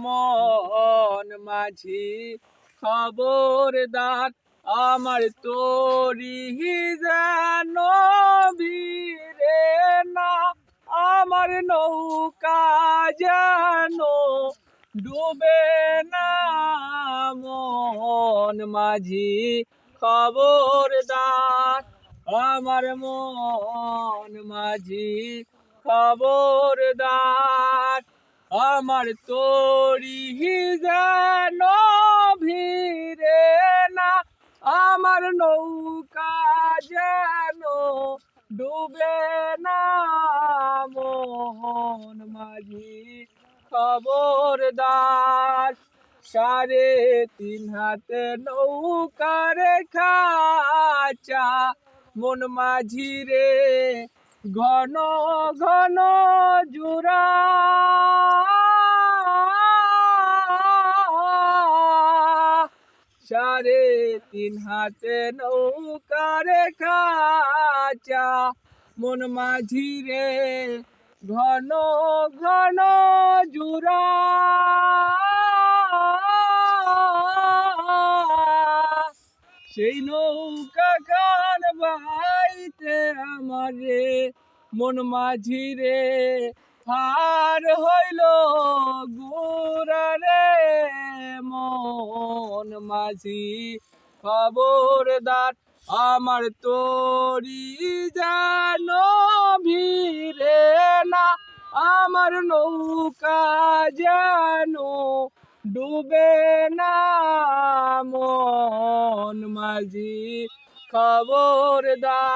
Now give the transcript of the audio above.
মন মাঝি খবরদার, আমার তোরি যেন ভিড়ে না, আমার নৌকা যেন ডুবে না। মন মাঝি খবরদার, আমার মন মাঝি খবরদার, আমার তোরি যেন ভিড়ে না, আমার নৌকা যেন ডুবে না। মোহন মাঝি খবরদার, 3.5 হাতে নৌকার খাঁচা, মন মাঝি রে ঘন ঘন জুড়া। 3.5 হাতে নৌকার খাঁচা, মন মাঝি রে ঘন ঘন জুড়া। সেই নৌকা খান বাইতে আমারে মন মাঝি রে হার হইল গুড়া রে। মন মাঝি খবরদার, আমার তোরি যেন ভিড়ে না, আমার নৌকা যেন ডুবে না। মন মাঝি খবরদার।